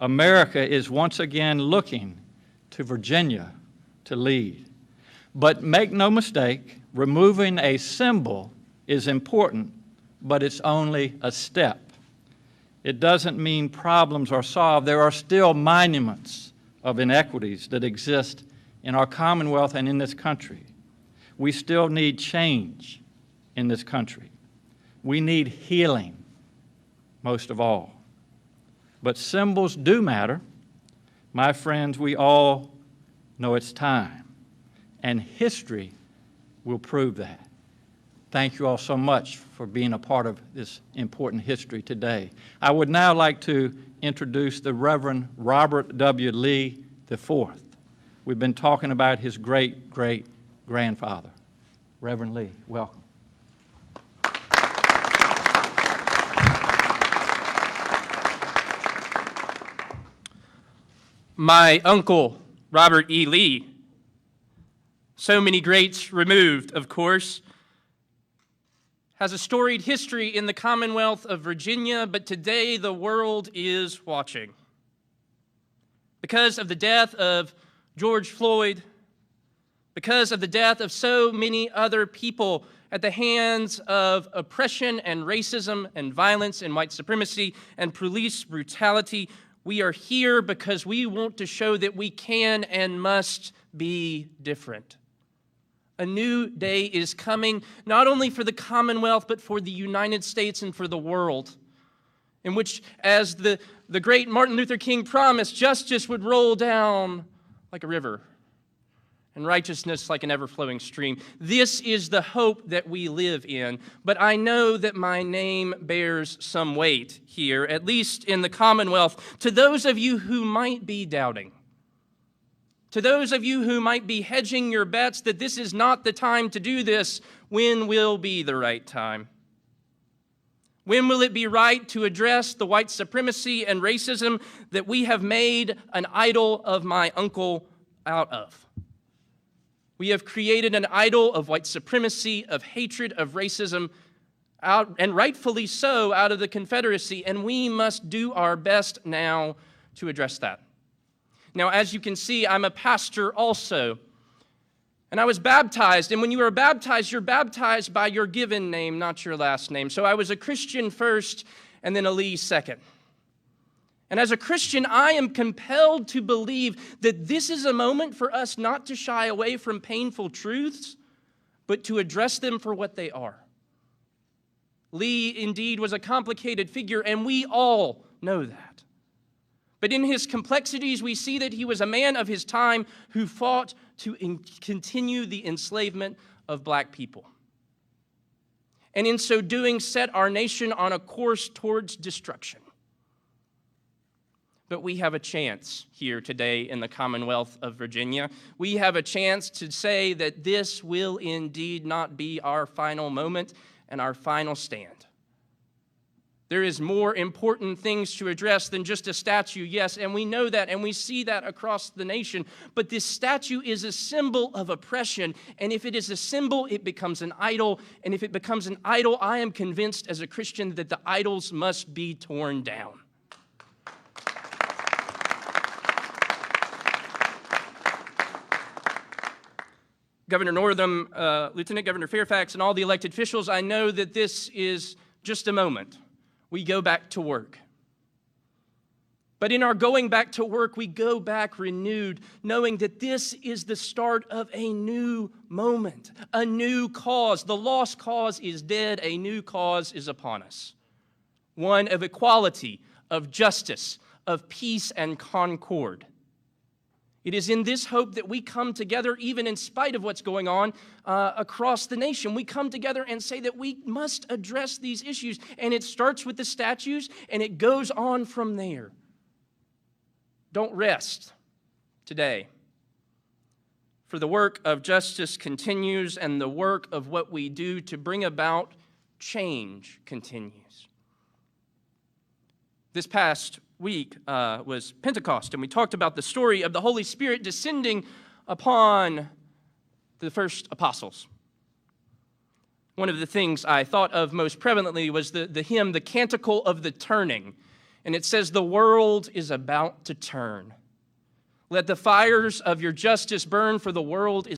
America is once again looking to Virginia to lead. But make no mistake, removing a symbol is important, but it's only a step. It doesn't mean problems are solved. There are still monuments of inequities that exist in our Commonwealth and in this country. We still need change in this country. We need healing, most of all. But symbols do matter. My friends, we all know it's time, and history will prove that. Thank you all so much for being a part of this important history today. I would now like to introduce the Reverend Robert W. Lee IV. We've been talking about his great-great-grandfather. Reverend Lee, welcome. My uncle, Robert E. Lee, so many greats removed, of course, has a storied history in the Commonwealth of Virginia, but today the world is watching. Because of the death of George Floyd, because of the death of so many other people at the hands of oppression and racism and violence and white supremacy and police brutality, we are here because we want to show that we can and must be different. A new day is coming, not only for the Commonwealth, but for the United States and for the world, in which, as the great Martin Luther King promised, justice would roll down like a river and righteousness like an ever-flowing stream. This is the hope that we live in, but I know that my name bears some weight here, at least in the Commonwealth. To those of you who might be doubting, to those of you who might be hedging your bets that this is not the time to do this, when will be the right time? When will it be right to address the white supremacy and racism that we have made an idol of my uncle out of? We have created an idol of white supremacy, of hatred, of racism, out, and rightfully so, out of the Confederacy, and we must do our best now to address that. Now, as you can see, I'm a pastor also, and I was baptized, and when you are baptized, you're baptized by your given name, not your last name. So I was a Christian first, and then a Lee second. And as a Christian, I am compelled to believe that this is a moment for us not to shy away from painful truths, but to address them for what they are. Lee indeed was a complicated figure, and we all know that. But in his complexities, we see that he was a man of his time who fought to continue the enslavement of black people. And in so doing, set our nation on a course towards destruction. But we have a chance here today in the Commonwealth of Virginia. We have a chance to say that this will indeed not be our final moment and our final stand. There is more important things to address than just a statue, yes, and we know that, and we see that across the nation. But this statue is a symbol of oppression, and if it is a symbol, it becomes an idol. And if it becomes an idol, I am convinced as a Christian that the idols must be torn down. Governor Northam, Lieutenant Governor Fairfax, and all the elected officials, I know that this is just a moment. We go back to work. But in our going back to work, we go back renewed, knowing that this is the start of a new moment, a new cause. The lost cause is dead, a new cause is upon us. One of equality, of justice, of peace and concord. It is in this hope that we come together, even in spite of what's going on across the nation. We come together and say that we must address these issues. And it starts with the statues, and it goes on from there. Don't rest today. For the work of justice continues, and the work of what we do to bring about change continues. This past week was Pentecost, and we talked about the story of the Holy Spirit descending upon the first apostles. One of the things I thought of most prevalently was the hymn, The Canticle of the Turning. And it says, the world is about to turn. Let the fires of your justice burn, for the world is